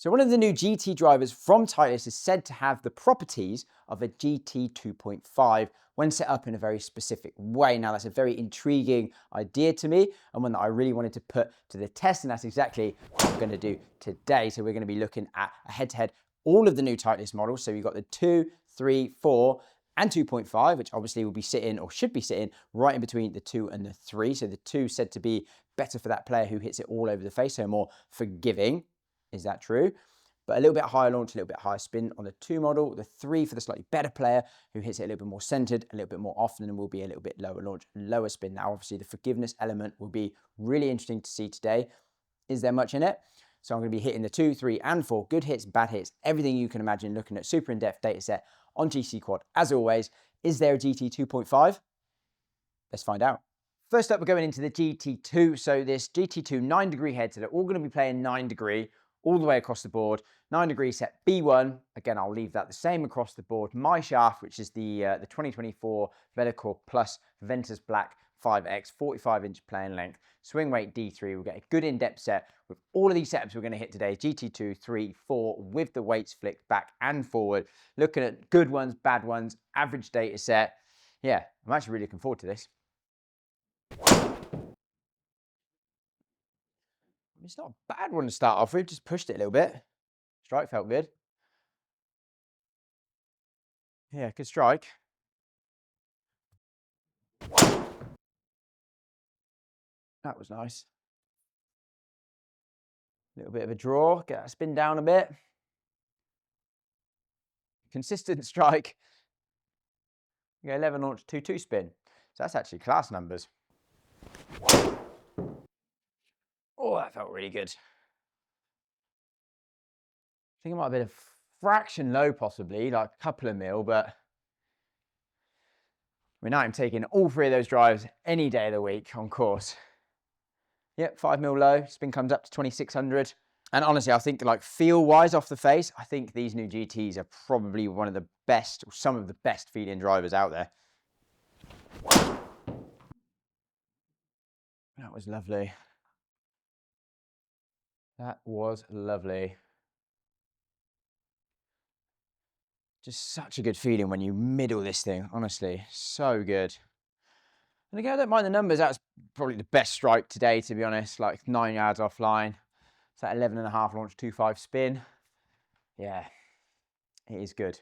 So one of the new GT drivers from Titleist is said to have the properties of a GT 2.5 when set up in a very specific way. Now that's a very intriguing idea to me and one that I really wanted to put to the test, and that's exactly what I'm going to do today. So we're going to be looking at a head-to-head all of the new Titleist models. So you've got the 2, 3, 4 and 2.5, which obviously will be sitting or should be sitting right in between the 2 and the 3. So the 2 said to be better for that player who hits it all over the face, so more forgiving. Is that true? But a little bit higher launch, a little bit higher spin on the 2 model. The 3 for the slightly better player who hits it a little bit more centered, a little bit more often, and will be a little bit lower launch, lower spin. Now, obviously, the forgiveness element will be really interesting to see today. Is there much in it? So I'm going to be hitting the 2, 3, and 4. Good hits, bad hits, everything you can imagine, looking at super in-depth data set on GC Quad. As always, is there a GT 2.5? Let's find out. First up, we're going into the GT2. So this GT2 9-degree head, so they're all going to be playing 9-degree all the way across the board. 9-degree set B1. Again, I'll leave that the same across the board. My shaft, which is the 2024 Velocore Plus Ventus Black 5X, 45-inch playing length. Swing weight D3. We'll get a good in-depth set with all of these setups we're going to hit today. GT2, 3, 4, with the weights flicked back and forward. Looking at good ones, bad ones, average data set. Yeah, I'm actually really looking forward to this. It's not a bad one to start off with, just pushed it a little bit. Strike felt good. Yeah, good strike. That was nice. A little bit of a draw, get that spin down a bit. Consistent strike. You go 11 launch, 2-2 spin. So that's actually class numbers. Oh, that felt really good. I think it might have been a fraction low possibly, like a couple of mil, but I mean, I'm taking all 3 of those drives any day of the week on course. Yep, 5 mil low, spin comes up to 2600. And honestly, I think like feel-wise off the face, I think these new GTs are probably one of the best, or some of the best feed-in drivers out there. That was lovely. That was lovely. Just such a good feeling when you middle this thing, honestly, so good. And again, I don't mind the numbers. That's probably the best strike today, to be honest, like 9 yards offline. It's that 11.5 launch, 2.5 spin. Yeah, it is good.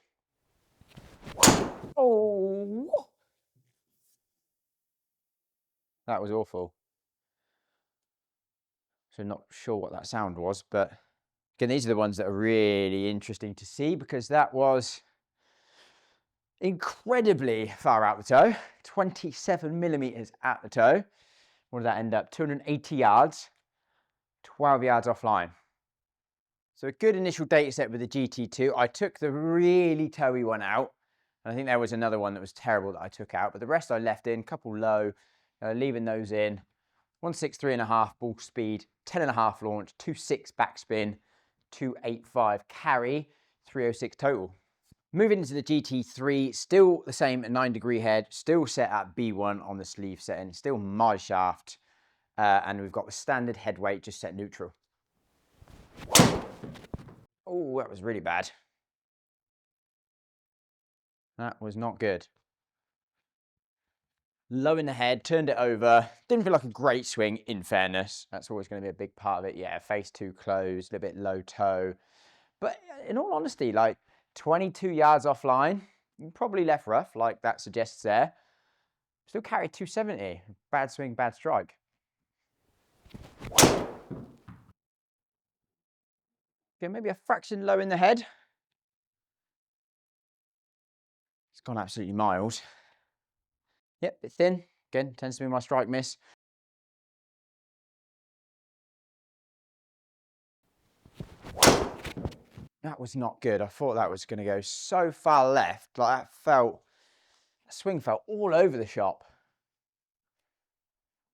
Oh, that was awful. So not sure what that sound was, but again, these are the ones that are really interesting to see because that was incredibly far out the toe, 27 millimeters at the toe. What did that end up? 280 yards, 12 yards offline. So a good initial data set with the GT2. I took the really toey one out. And I think there was another one that was terrible that I took out, but the rest I left in, couple low, leaving those in. 163.5 ball speed, 10.5 launch, 2.6 backspin, 2.85 carry, 306 total. Moving into the GT3, still the same 9-degree head, still set at B1 on the sleeve setting, still my shaft, and we've got the standard head weight just set neutral. Oh, that was really bad. That was not good. Low in the head, turned it over. Didn't feel like a great swing, in fairness. That's always going to be a big part of it. Yeah, face too closed, a little bit low toe. But in all honesty, like 22 yards offline, probably left rough, like that suggests there. Still carried 270. Bad swing, bad strike. Okay, maybe a fraction low in the head. It's gone absolutely miles. Yep, bit thin. Again, tends to be my strike miss. That was not good. I thought that was going to go so far left. Like that swing felt all over the shop.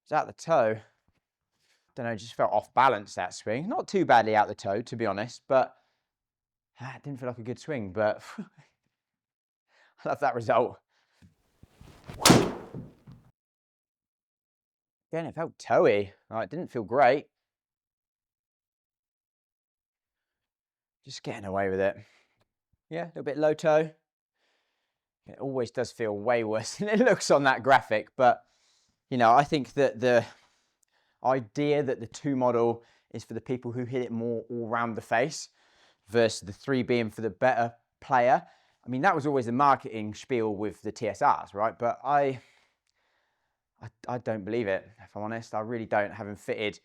It's out the toe. Don't know, just felt off balance that swing. Not too badly out the toe, to be honest, but it didn't feel like a good swing, but I love that result. Again, it felt toey. Like, it didn't feel great. Just getting away with it. Yeah, a little bit low toe. It always does feel way worse than it looks on that graphic. But, you know, I think that the idea that the 2 model is for the people who hit it more all round the face versus the 3 being for the better player. I mean, that was always the marketing spiel with the TSRs, right? But I don't believe it, if I'm honest. I really don't, having fitted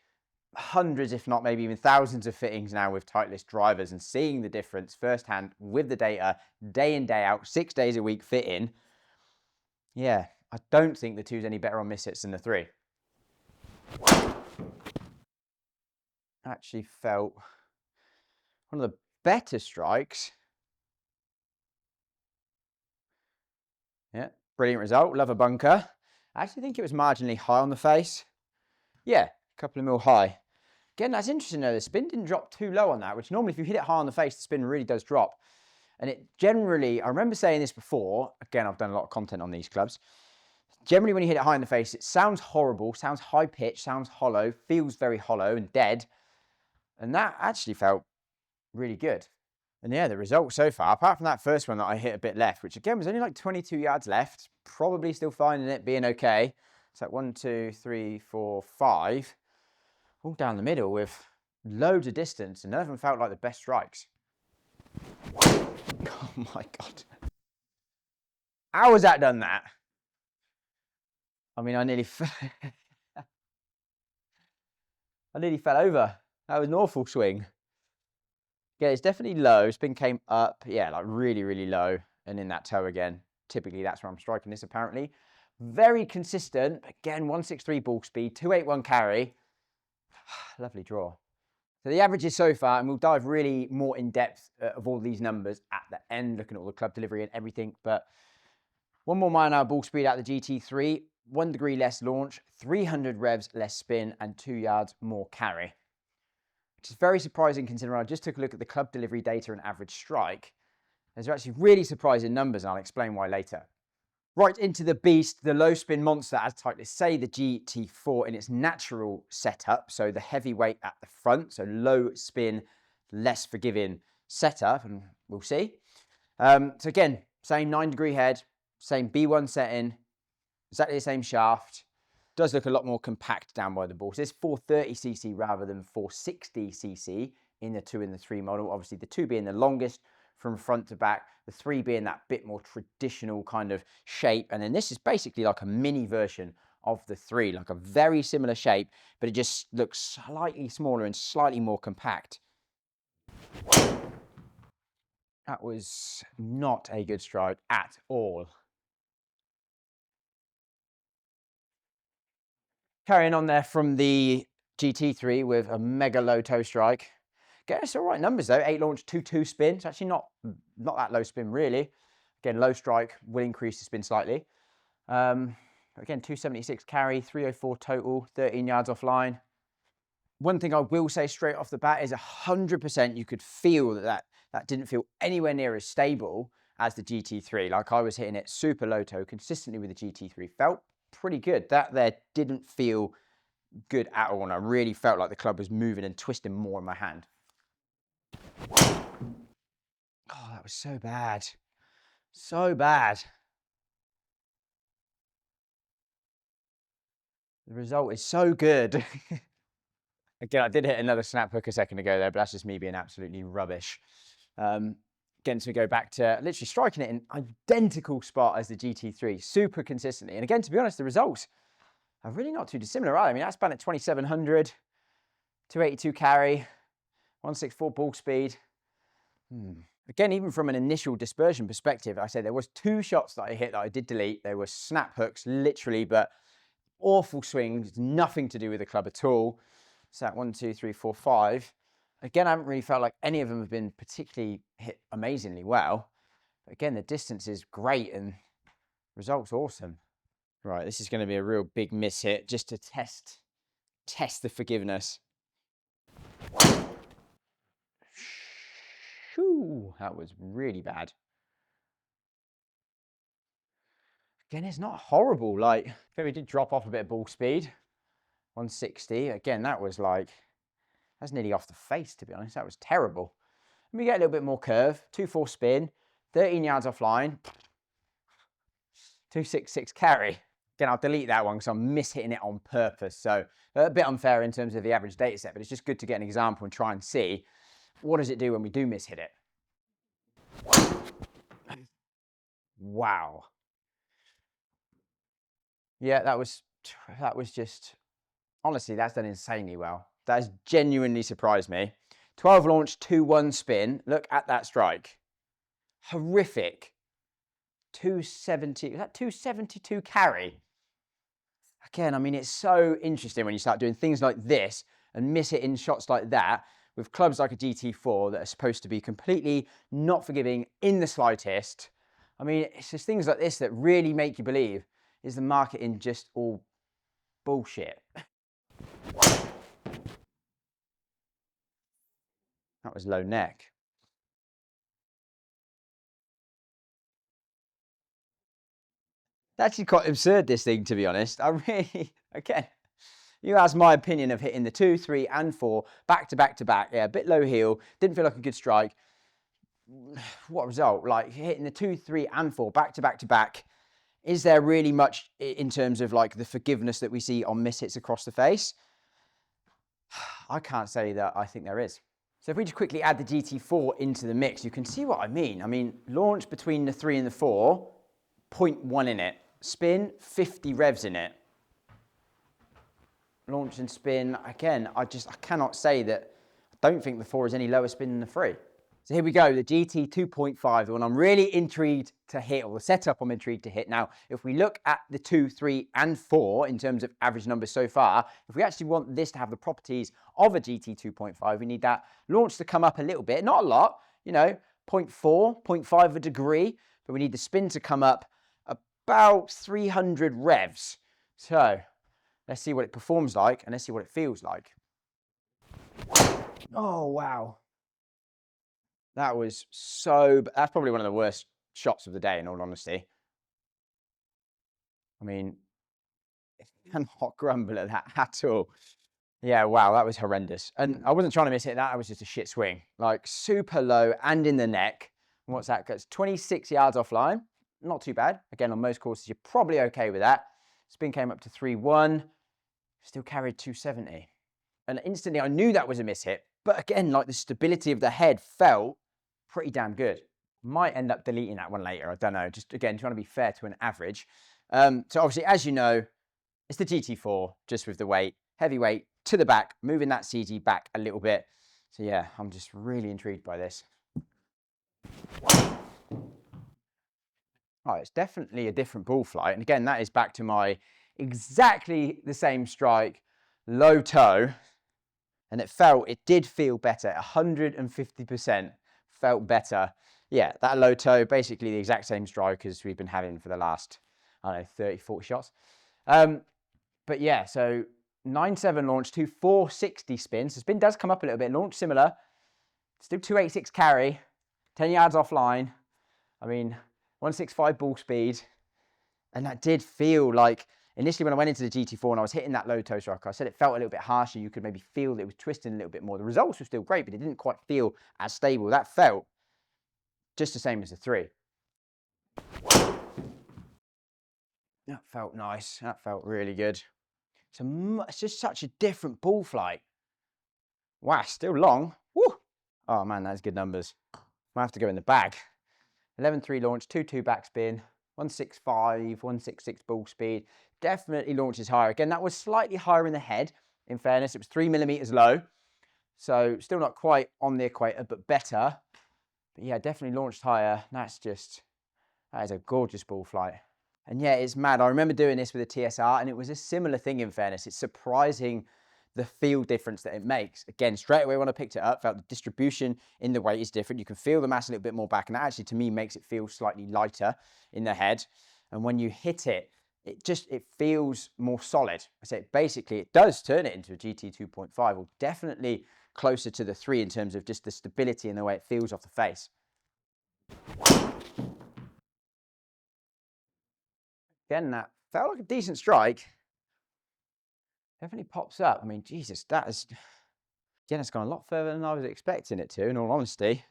hundreds, if not maybe even thousands of fittings now with Titleist drivers and seeing the difference firsthand with the data, day in, day out, 6 days a week fitting. Yeah, I don't think the 2's any better on miss hits than the 3. Actually felt one of the better strikes. Yeah, brilliant result. Love a bunker. I actually think it was marginally high on the face. Yeah, a couple of mil high. Again, that's interesting though. The spin didn't drop too low on that, which normally if you hit it high on the face, the spin really does drop. And it generally, I remember saying this before, again, I've done a lot of content on these clubs. Generally, when you hit it high in the face, it sounds horrible, sounds high pitched, sounds hollow, feels very hollow and dead. And that actually felt really good. And yeah, the result so far, apart from that first one that I hit a bit left, which again was only like 22 yards left, probably still finding it being okay. It's like 1, 2, 3, 4, 5, all down the middle with loads of distance, and none of them felt like the best strikes. Oh my God. How has that done that? I mean, I nearly fell over. That was an awful swing. Yeah, it's definitely low. Spin came up, yeah, like really, really low. And in that toe again. Typically, that's where I'm striking this, apparently. Very consistent. Again, 163 ball speed, 281 carry. Lovely draw. So the averages so far, and we'll dive really more in depth of all these numbers at the end, looking at all the club delivery and everything. But 1 more mile an hour ball speed out of the GT3, 1 degree less launch, 300 revs less spin, and 2 yards more carry. Which is very surprising considering I just took a look at the club delivery data and average strike. Those are actually really surprising numbers, and I'll explain why later. Right into the beast, the low spin monster, as Titleist say, the GT4 in its natural setup. So the heavy weight at the front, so low spin, less forgiving setup, and we'll see. So again, same 9-degree head, same B1 setting, exactly the same shaft. Does look a lot more compact down by the ball. So it's 430cc rather than 460cc in the 2 and the 3 model. Obviously the 2 being the longest from front to back, the 3 being that bit more traditional kind of shape. And then this is basically like a mini version of the 3, like a very similar shape, but it just looks slightly smaller and slightly more compact. That was not a good strike at all. Carrying on there from the GT3 with a mega low toe strike. Get us all right numbers though. 8 launch, 2 spin. It's actually not that low spin really. Again, low strike will increase the spin slightly. Again, 276 carry, 304 total, 13 yards offline. One thing I will say straight off the bat is 100% you could feel that didn't feel anywhere near as stable as the GT3. Like I was hitting it super low toe consistently with the GT3. Felt pretty good. That there didn't feel good at all, and I really felt like the club was moving and twisting more in my hand. Oh, that was so bad. So bad. The result is so good. Again, I did hit another snap hook a second ago there, but that's just me being absolutely rubbish. Again, so we go back to literally striking it in identical spot as the GT3, super consistently. And again, to be honest, the results are really not too dissimilar, right? I mean, that's spun at 2,700, 282 carry, 164 ball speed. Again, even from an initial dispersion perspective, I say there was 2 shots that I hit that I did delete. They were snap hooks, literally, but awful swings, nothing to do with the club at all. So that 1, 2, 3, 4, 5. Again, I haven't really felt like any of them have been particularly hit amazingly well. But again, the distance is great and results awesome. Right, this is going to be a real big miss hit just to test the forgiveness. Whew, that was really bad. Again, it's not horrible. Like, I think we did drop off a bit of ball speed. 160. Again, that was like, that's nearly off the face, to be honest. That was terrible. Let me get a little bit more curve. 2-4 spin, 13 yards offline, 2-6-6 carry. Again, I'll delete that one because I'm mishitting it on purpose. So a bit unfair in terms of the average data set, but it's just good to get an example and try and see what does it do when we do mishit it. Wow. Yeah, that was just, honestly, that's done insanely well. That has genuinely surprised me. 12 launch, 2-1 spin. Look at that strike. Horrific. 270, is that 272 carry? Again, I mean, it's so interesting when you start doing things like this and miss it in shots like that with clubs like a GT4 that are supposed to be completely not forgiving in the slightest. I mean, it's just things like this that really make you believe, is the marketing just all bullshit? That was low neck. It's actually quite absurd, this thing, to be honest. I really, again, you asked my opinion of hitting the 2, 3, and 4 back to back to back. Yeah, a bit low heel, didn't feel like a good strike. What result? Like hitting the 2, 3, and 4 back to back to back. Is there really much in terms of like the forgiveness that we see on miss hits across the face? I can't say that I think there is. So if we just quickly add the GT4 into the mix, you can see what I mean. I mean, launch between the 3 and the 4, 0.1 in it. Spin, 50 revs in it. Launch and spin, again, I cannot say that I don't think the 4 is any lower spin than the 3. So here we go, the GT 2.5, the one I'm really intrigued to hit, or the setup I'm intrigued to hit. Now, if we look at the 2, 3, and 4 in terms of average numbers so far, if we actually want this to have the properties of a GT 2.5, we need that launch to come up a little bit, not a lot, you know, 0.4, 0.5 of a degree, but we need the spin to come up about 300 revs. So let's see what it performs like, and let's see what it feels like. Oh, wow. That was so, that's probably one of the worst shots of the day, in all honesty. I mean, it cannot grumble at that at all. Yeah, wow, that was horrendous. And I wasn't trying to miss it, that was just a shit swing. Like super low and in the neck. And what's that? It's 26 yards offline. Not too bad. Again, on most courses, you're probably okay with that. Spin came up to 3-1. Still carried 270. And instantly I knew that was a miss hit. But again, like the stability of the head felt pretty damn good. Might end up deleting that one later, I don't know. Just again, trying to be fair to an average. So obviously, as you know, it's the GT4, just with the weight, heavy weight to the back, moving that CG back a little bit. So yeah, I'm just really intrigued by this. Oh, it's definitely a different ball flight. And again, that is back to my exactly the same strike, low toe. And it did feel better, 150% felt better. Yeah, that low toe, basically the exact same strike as we've been having for the last, I don't know, 30, 40 shots. But yeah, so 9.7 launch to 460 spin. So spin does come up a little bit, launch similar. Still 286 carry, 10 yards offline. I mean, 165 ball speed. And that did feel like, initially when I went into the GT4 and I was hitting that low toe strike, I said it felt a little bit harsher. You could maybe feel that it was twisting a little bit more. The results were still great, but it didn't quite feel as stable. That felt just the same as the 3. That felt nice. That felt really good. It's just such a different ball flight. Wow, still long. Woo! Oh man, that's good numbers. Might have to go in the bag. 11.3 launch, 2.2 backspin, 165, 166 ball speed. Definitely launches higher. Again, that was slightly higher in the head. In fairness, it was 3 millimeters low. So still not quite on the equator, but better. But yeah, definitely launched higher. That is a gorgeous ball flight. And yeah, it's mad. I remember doing this with a TSR and it was a similar thing, in fairness. It's surprising the feel difference that it makes. Again, straight away when I picked it up, felt the distribution in the weight is different. You can feel the mass a little bit more back, and that actually to me makes it feel slightly lighter in the head. And when you hit it, it feels more solid. I say basically it does turn it into a GT 2.5, or definitely closer to the 3 in terms of just the stability and the way it feels off the face. Again, that felt like a decent strike. Definitely pops up. I mean, Jesus, again, it's gone a lot further than I was expecting it to, in all honesty.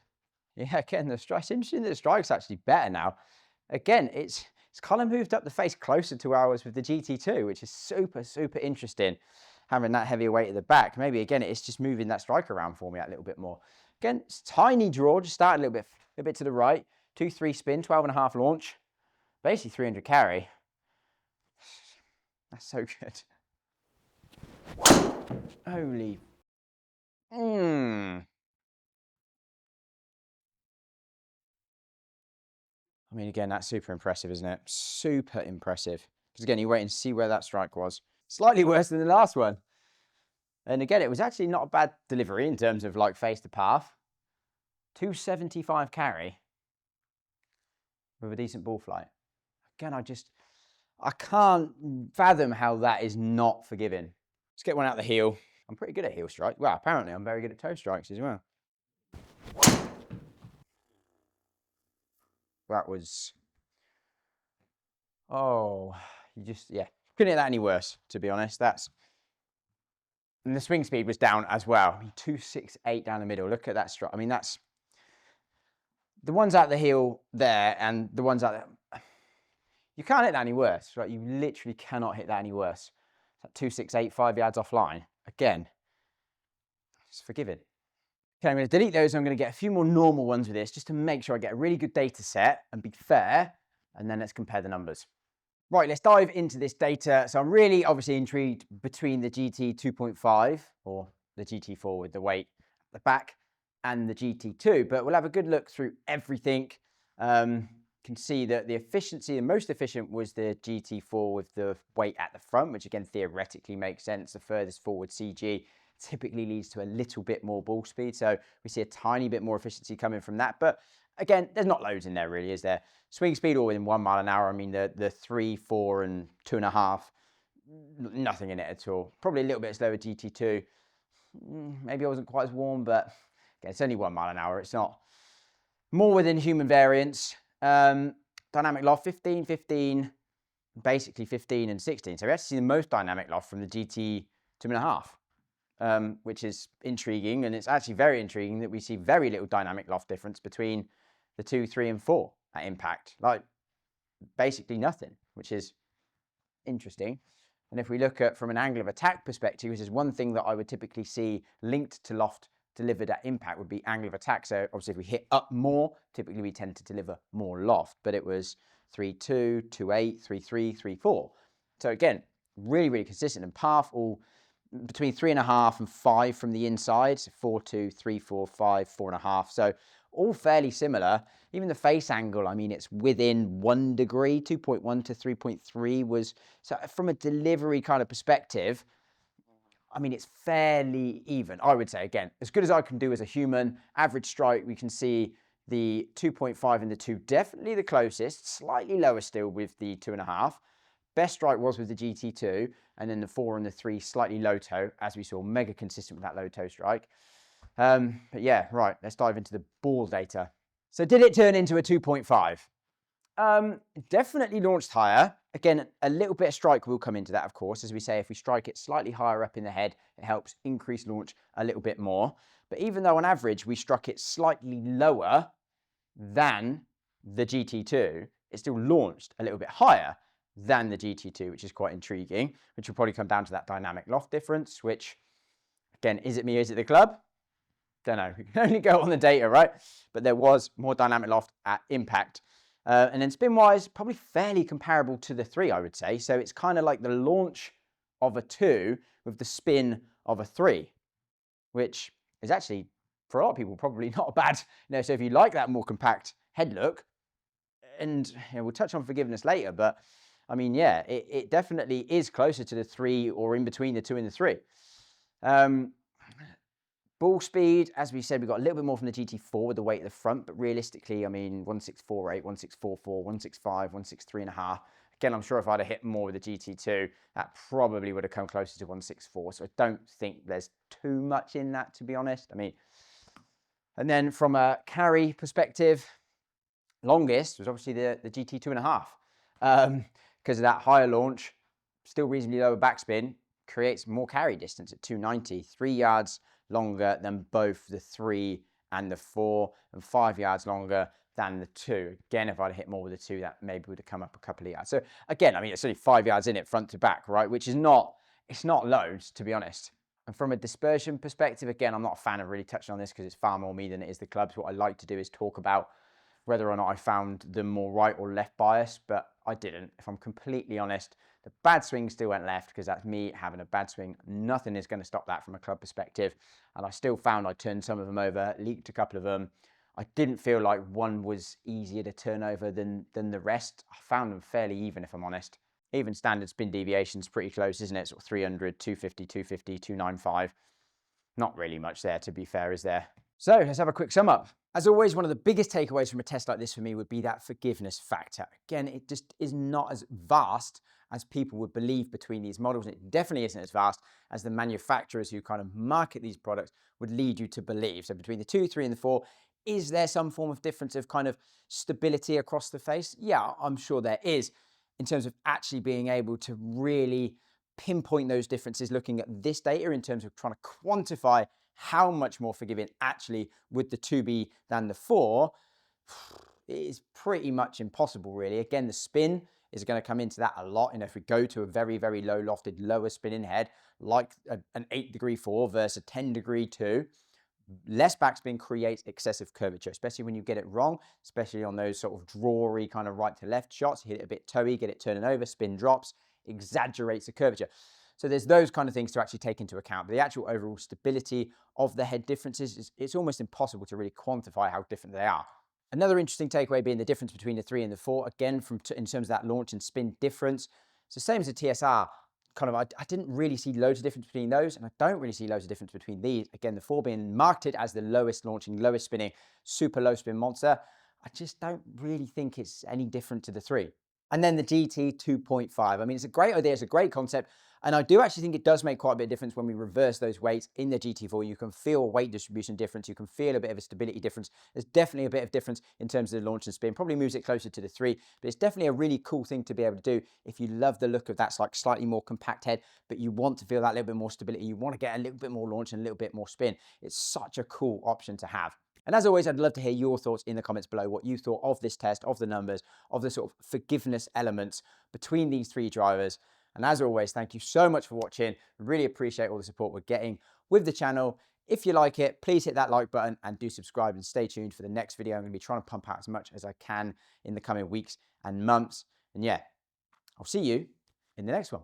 Yeah, again, the strike. It's interesting that the strike's actually better now. Again, it's kind of moved up the face closer to ours with the GT2, which is super, super interesting. Having that heavier weight at the back. Maybe, again, it's just moving that strike around for me a little bit more. Again, it's tiny draw, just started a little bit to the right. 2-3 spin, 12.5 launch. Basically 300 carry. That's so good. Holy. I mean, again, that's super impressive, isn't it? Super impressive. Because again, you wait and see where that strike was. Slightly worse than the last one. And again, it was actually not a bad delivery in terms of like face to path. 275 carry with a decent ball flight. Again, I can't fathom how that is not forgiving. Let's get one out the heel. I'm pretty good at heel strikes. Well, apparently I'm very good at toe strikes as well. That was, oh, yeah, couldn't hit that any worse, to be honest. And the swing speed was down as well. 268 down the middle. Look at that strike. I mean, that's the ones out the heel there and the ones out there. You can't hit that any worse, right? You literally cannot hit that any worse. That 268, 5 yards offline. Again, it's forgiving. Okay, I'm going to delete those. I'm going to get a few more normal ones with this just to make sure I get a really good data set and be fair. And then let's compare the numbers. Right, let's dive into this data. So I'm really obviously intrigued between the GT 2.5 or the GT4 with the weight at the back and the GT2, but we'll have a good look through everything. Can see that the efficiency, the most efficient was the GT4 with the weight at the front, which again theoretically makes sense. The furthest forward CG typically leads to a little bit more ball speed, so we see a tiny bit more efficiency coming from that. But again, there's not loads in there really, is there? Swing speed all within 1 mile an hour. I mean, the 3, 4, and 2.5, nothing in it at all. Probably a little bit slower GT2. Maybe I wasn't quite as warm, but again, it's only 1 mile an hour. It's not more within human variance. Dynamic loft 15, 15, basically 15 and 16. So we actually see the most dynamic loft from the GT 2.5, which is intriguing. And it's actually very intriguing that we see very little dynamic loft difference between the 2, 3, and 4 at impact. Like basically nothing, which is interesting. And if we look at from an angle of attack perspective, which is one thing that I would typically see linked to loft delivered at impact would be angle of attack. So obviously if we hit up more, typically we tend to deliver more loft, but it was 3.2, 2.8, 3.3, 3.4. So again, really, really consistent and path all between 3.5 and 5 from the inside. So 4.2, 3.4, 5, 4.5. So all fairly similar. Even the face angle, I mean, it's within 1 degree, 2.1 to 3.3 was, so from a delivery kind of perspective, I mean, it's fairly even, I would say. Again, as good as I can do as a human, average strike, we can see the 2.5 and the 2 definitely the closest, slightly lower still with the 2.5. Best strike was with the GT2, and then the 4 and the 3 slightly low toe, as we saw, mega consistent with that low toe strike. But yeah, right, let's dive into the ball data. So did it turn into a 2.5? Definitely launched higher. Again, a little bit of strike will come into that, of course. As we say, if we strike it slightly higher up in the head, it helps increase launch a little bit more. But even though on average we struck it slightly lower than the GT2, it still launched a little bit higher than the GT2, which is quite intriguing, which will probably come down to that dynamic loft difference, which, again, is it me, is it the club? Don't know. We can only go on the data, right? But there was more dynamic loft at impact. And then spin-wise, probably fairly comparable to the 3, I would say. So it's kind of like the launch of a 2 with the spin of a 3, which is actually, for a lot of people, probably not bad. So if you like that more compact head look, and we'll touch on forgiveness later, but I mean, yeah, it definitely is closer to the 3 or in between the 2 and the 3. Ball speed, as we said, we got a little bit more from the GT4 with the weight at the front, but realistically, I mean, 1.648, 1.644, 1.65, 1.63.5. Again, I'm sure if I'd have hit more with the GT2, that probably would have come closer to 1.64. So I don't think there's too much in that, to be honest. I mean, and then from a carry perspective, longest was obviously the GT 2.5. Because of that higher launch, still reasonably lower backspin, creates more carry distance at 290, 3 yards longer than both the 3 and the 4, and 5 yards longer than the 2. Again, if I'd hit more with the 2, that maybe would have come up a couple of yards. So again, I mean, it's only 5 yards in it front to back, right? Which is not, it's not loads, to be honest. And from a dispersion perspective, again, I'm not a fan of really touching on this because it's far more me than it is the clubs. What I like to do is talk about whether or not I found them more right or left bias, but I didn't. If I'm completely honest, the bad swing still went left because that's me having a bad swing. Nothing is going to stop that from a club perspective. And I still found I turned some of them over, leaked a couple of them. I didn't feel like one was easier to turn over than the rest. I found them fairly even, if I'm honest. Even standard spin deviation's pretty close, isn't it? Sort of 300, 250, 250, 295. Not really much there, to be fair, is there? So let's have a quick sum up. As always, one of the biggest takeaways from a test like this for me would be that forgiveness factor. Again, it just is not as vast as people would believe between these models. It definitely isn't as vast as the manufacturers who kind of market these products would lead you to believe. So between the 2, 3, and the 4, is there some form of difference of kind of stability across the face? Yeah, I'm sure there is, in terms of actually being able to really pinpoint those differences looking at this data in terms of trying to quantify how much more forgiving actually would the 2 be than the 4. It is pretty much impossible, really. Again, the spin is going to come into that a lot. If we go to a very, very low lofted, lower spinning head, like an 8-degree 4 versus a 10-degree 2, less backspin creates excessive curvature, especially when you get it wrong, especially on those sort of drawery kind of right to left shots. You hit it a bit toey, get it turning over, spin drops, exaggerates the curvature. So there's those kind of things to actually take into account. But the actual overall stability of the head differences, it's almost impossible to really quantify how different they are. Another interesting takeaway being the difference between the 3 and the 4, again, in terms of that launch and spin difference. It's the same as the TSR. I didn't really see loads of difference between those, and I don't really see loads of difference between these. Again, the 4 being marketed as the lowest launching, lowest spinning, super low spin monster. I just don't really think it's any different to the 3. And then the GT 2.5. I mean, it's a great idea, it's a great concept. And I do actually think it does make quite a bit of difference when we reverse those weights in the GT4. You can feel a weight distribution difference. You can feel a bit of a stability difference. There's definitely a bit of difference in terms of the launch and spin. Probably moves it closer to the 3, but it's definitely a really cool thing to be able to do if you love the look of that like slightly more compact head, but you want to feel that little bit more stability. You want to get a little bit more launch and a little bit more spin. It's such a cool option to have. And as always, I'd love to hear your thoughts in the comments below, what you thought of this test, of the numbers, of the sort of forgiveness elements between these 3 drivers. And as always, thank you so much for watching. Really appreciate all the support we're getting with the channel. If you like it, please hit that like button and do subscribe and stay tuned for the next video. I'm going to be trying to pump out as much as I can in the coming weeks and months. And yeah, I'll see you in the next one.